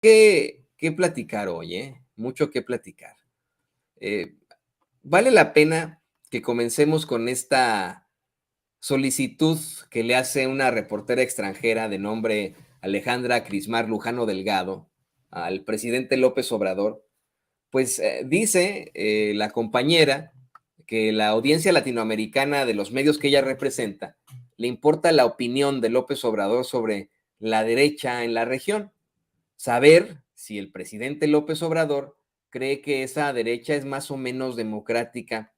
que platicar hoy, mucho que platicar. Eh, Vale la pena que comencemos con esta solicitud que le hace una reportera extranjera de nombre Alejandra Crismar Lujano Delgado al presidente López Obrador. Pues dice la compañera que la audiencia latinoamericana de los medios que ella representa le importa la opinión de López Obrador sobre la derecha en la región. Saber si el presidente López Obrador cree que esa derecha es más o menos democrática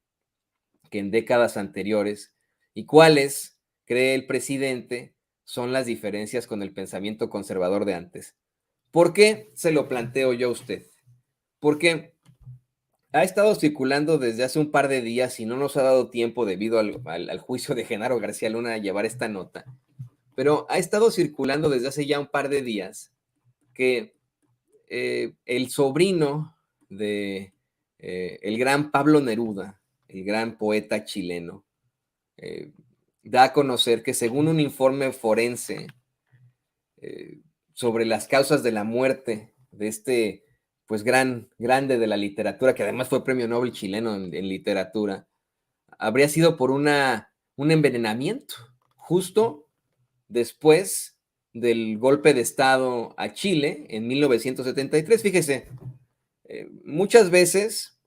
que en décadas anteriores y cuáles, cree el presidente, son las diferencias con el pensamiento conservador de antes. ¿Por qué se lo planteo yo a usted? Porque ha estado circulando desde hace un par de días y no nos ha dado tiempo debido al juicio de Genaro García Luna a llevar esta nota, pero ha estado circulando desde hace ya un par de días que el sobrino de el gran Pablo Neruda, el gran poeta chileno, eh, da a conocer que según un informe forense eh, sobre las causas de la muerte de este pues grande de la literatura, que además fue premio Nobel chileno en literatura, habría sido por un envenenamiento, justo después del golpe de Estado a Chile en 1973. Fíjese, muchas veces,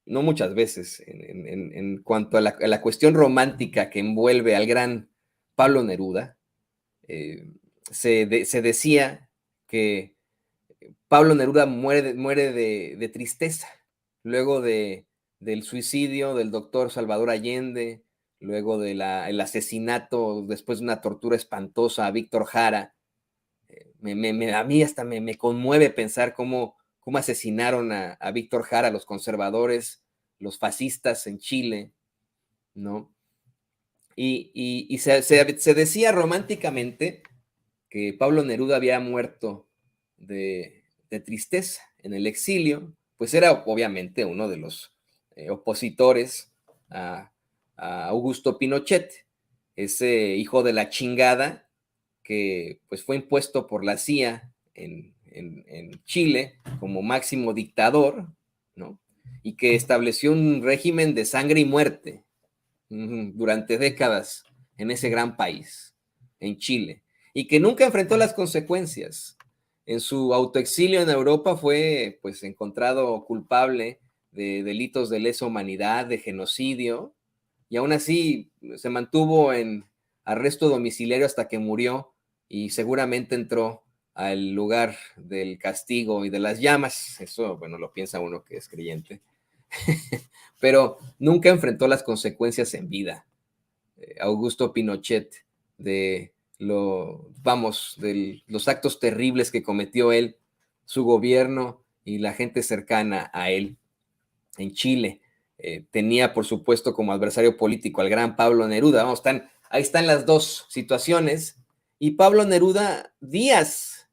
no muchas veces, en cuanto a la cuestión romántica que envuelve al gran Pablo Neruda, eh, se decía que Pablo Neruda muere de tristeza, luego del suicidio del doctor Salvador Allende, luego del asesinato, después de una tortura espantosa a Víctor Jara. A mí hasta me conmueve pensar cómo asesinaron a Víctor Jara, los conservadores, los fascistas en Chile, ¿no? Y se decía románticamente que Pablo Neruda había muerto de tristeza en el exilio, pues era obviamente uno de los opositores a, a Augusto Pinochet, ese hijo de la chingada que pues fue impuesto por la CIA en Chile como máximo dictador, ¿no? Y que estableció un régimen de sangre y muerte durante décadas en ese gran país, en Chile, y que nunca enfrentó las consecuencias. En su autoexilio en Europa fue pues encontrado culpable de delitos de lesa humanidad, de genocidio, y aún así se mantuvo en arresto domiciliario hasta que murió y seguramente entró al lugar del castigo y de las llamas. Eso, bueno, lo piensa uno que es creyente. Pero nunca enfrentó las consecuencias en vida. Augusto Pinochet, de los actos terribles que cometió él, su gobierno y la gente cercana a él en Chile. Tenía, por supuesto, como adversario político al gran Pablo Neruda. Vamos, ahí están las dos situaciones. Y Pablo Neruda, días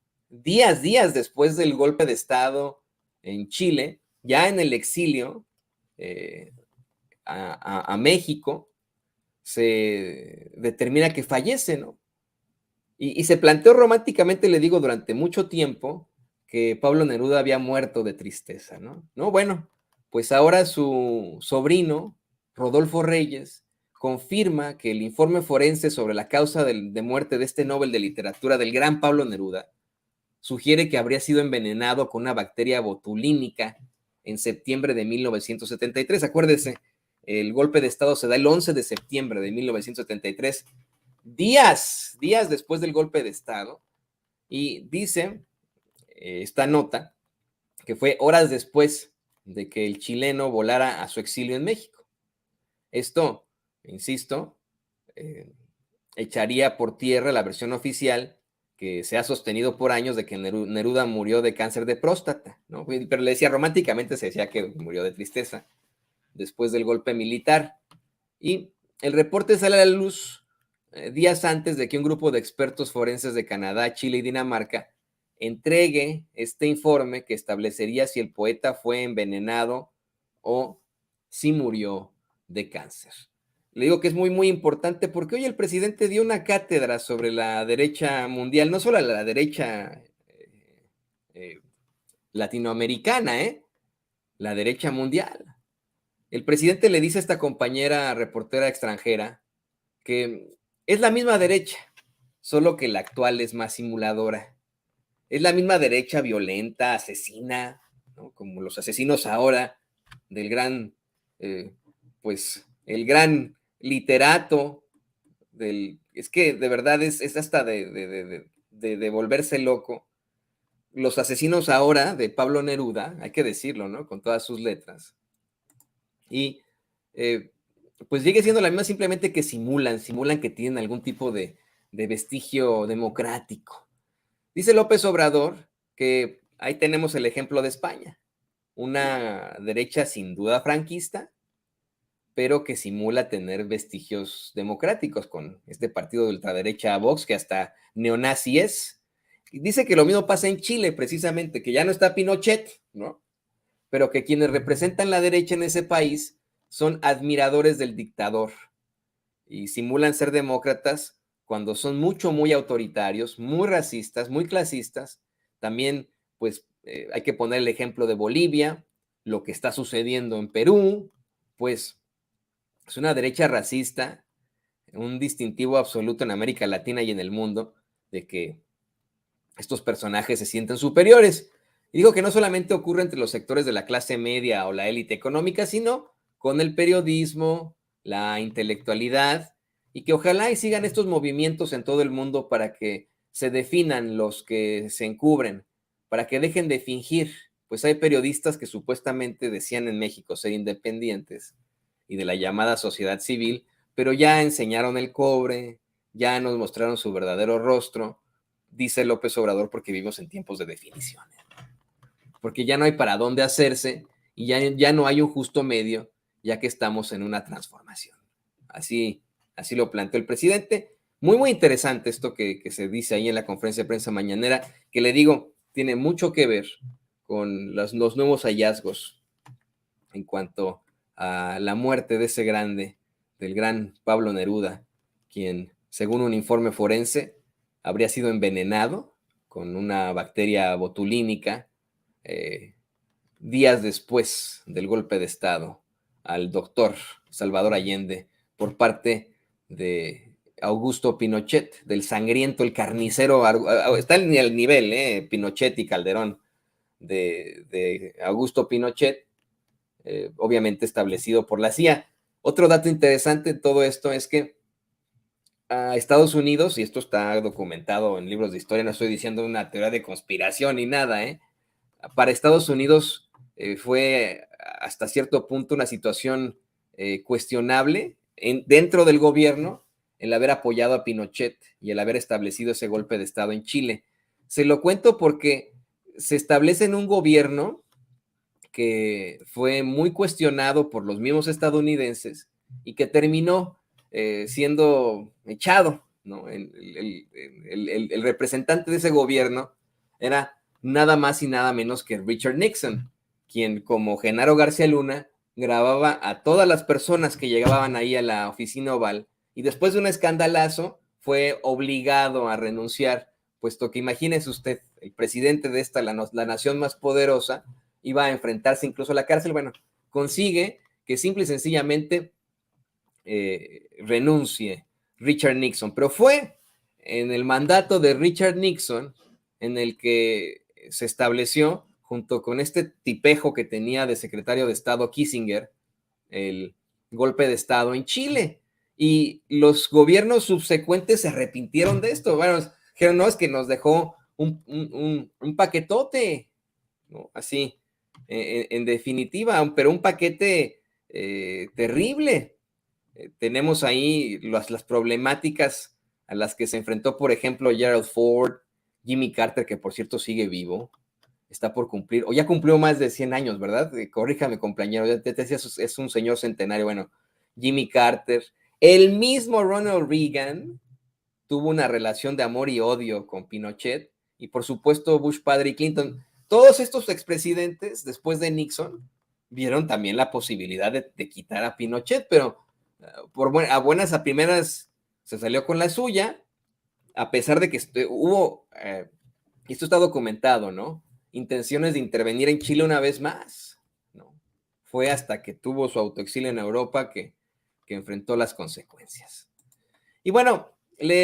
después del golpe de Estado en Chile, ya en el exilio eh, a México, se determina que fallece, ¿no? Y se planteó románticamente, le digo, durante mucho tiempo que Pablo Neruda había muerto de tristeza, ¿no? No, bueno, pues ahora su sobrino, Rodolfo Reyes, confirma que el informe forense sobre la causa de muerte de este Nobel de Literatura del gran Pablo Neruda sugiere que habría sido envenenado con una bacteria botulínica en septiembre de 1973. Acuérdese, el golpe de Estado se da el 11 de septiembre de 1973, días después del golpe de Estado, y dice esta nota que fue horas después de que el chileno volara a su exilio en México. Esto, insisto, eh, echaría por tierra la versión oficial que se ha sostenido por años de que Neruda murió de cáncer de próstata, ¿no? Pero le decía, románticamente se decía que murió de tristeza después del golpe militar. Y el reporte sale a la luz días antes de que un grupo de expertos forenses de Canadá, Chile y Dinamarca entregue este informe que establecería si el poeta fue envenenado o si murió de cáncer. Le digo que es muy importante porque hoy el presidente dio una cátedra sobre la derecha mundial, no solo a la derecha eh, latinoamericana, la derecha mundial. El presidente le dice a esta compañera reportera extranjera que es la misma derecha, solo que la actual es más simuladora. Es la misma derecha violenta, asesina, ¿no? Como los asesinos ahora del gran, pues, el gran literato, es que de verdad es hasta de volverse loco. Los asesinos ahora de Pablo Neruda, hay que decirlo, ¿no? Con todas sus letras. Y eh, pues sigue siendo la misma, simplemente que simulan que tienen algún tipo de vestigio democrático. Dice López Obrador que ahí tenemos el ejemplo de España, una derecha sin duda franquista, pero que simula tener vestigios democráticos con este partido de ultraderecha Vox, que hasta neonazi es. Y dice que lo mismo pasa en Chile, precisamente, que ya no está Pinochet, ¿no? Pero que quienes representan la derecha en ese país son admiradores del dictador y simulan ser demócratas cuando son muy autoritarios, muy racistas, muy clasistas. También, pues, hay que poner el ejemplo de Bolivia, lo que está sucediendo en Perú, pues es una derecha racista, un distintivo absoluto en América Latina y en el mundo, de que estos personajes se sienten superiores. Y digo que no solamente ocurre entre los sectores de la clase media o la élite económica, sino con el periodismo, la intelectualidad, y que ojalá y sigan estos movimientos en todo el mundo para que se definan los que se encubren, para que dejen de fingir. Pues hay periodistas que supuestamente decían en México ser independientes y de la llamada sociedad civil, pero ya enseñaron el cobre, ya nos mostraron su verdadero rostro, dice López Obrador, porque vivimos en tiempos de definiciones, porque ya no hay para dónde hacerse y ya no hay un justo medio, ya que estamos en una transformación. Así lo planteó el presidente. Muy interesante esto que se dice ahí en la conferencia de prensa mañanera, que le digo, tiene mucho que ver con los nuevos hallazgos en cuanto a la muerte de ese grande, del gran Pablo Neruda, quien, según un informe forense, habría sido envenenado con una bacteria botulínica días después del golpe de Estado al doctor Salvador Allende por parte de Augusto Pinochet, del sangriento, el carnicero, está en el nivel, Pinochet y Calderón, de Augusto Pinochet, obviamente establecido por la CIA. Otro dato interesante en todo esto es que a Estados Unidos, y esto está documentado en libros de historia, no estoy diciendo una teoría de conspiración ni nada, para Estados Unidos fue hasta cierto punto una situación cuestionable dentro del gobierno el haber apoyado a Pinochet y el haber establecido ese golpe de Estado en Chile. Se lo cuento porque se establece en un gobierno que fue muy cuestionado por los mismos estadounidenses y que terminó siendo echado, ¿no? El representante de ese gobierno era nada más y nada menos que Richard Nixon, quien como Genaro García Luna grababa a todas las personas que llegaban ahí a la oficina oval y después de un escandalazo fue obligado a renunciar, puesto que imagínese usted, el presidente de la nación más poderosa, iba a enfrentarse incluso a la cárcel. Bueno, consigue que simple y sencillamente renuncie Richard Nixon, pero fue en el mandato de Richard Nixon en el que se estableció, junto con este tipejo que tenía de secretario de Estado Kissinger, el golpe de Estado en Chile. Y los gobiernos subsecuentes se arrepintieron de esto. Bueno, dijeron, no, es que nos dejó un paquetote, ¿no? Así, en definitiva, pero un paquete terrible. Tenemos ahí las problemáticas a las que se enfrentó, por ejemplo, Gerald Ford, Jimmy Carter, que por cierto sigue vivo, está por cumplir, o ya cumplió más de 100 años, ¿verdad? Corríjame, compañero, ya te decía, es un señor centenario. Bueno, Jimmy Carter, el mismo Ronald Reagan tuvo una relación de amor y odio con Pinochet, y por supuesto Bush padre y Clinton. Todos estos expresidentes, después de Nixon, vieron también la posibilidad de quitar a Pinochet, pero a buenas a primeras se salió con la suya, a pesar de que hubo, esto está documentado, ¿no? intenciones de intervenir en Chile una vez más, ¿no? Fue hasta que tuvo su autoexilio en Europa que enfrentó las consecuencias. Y bueno, le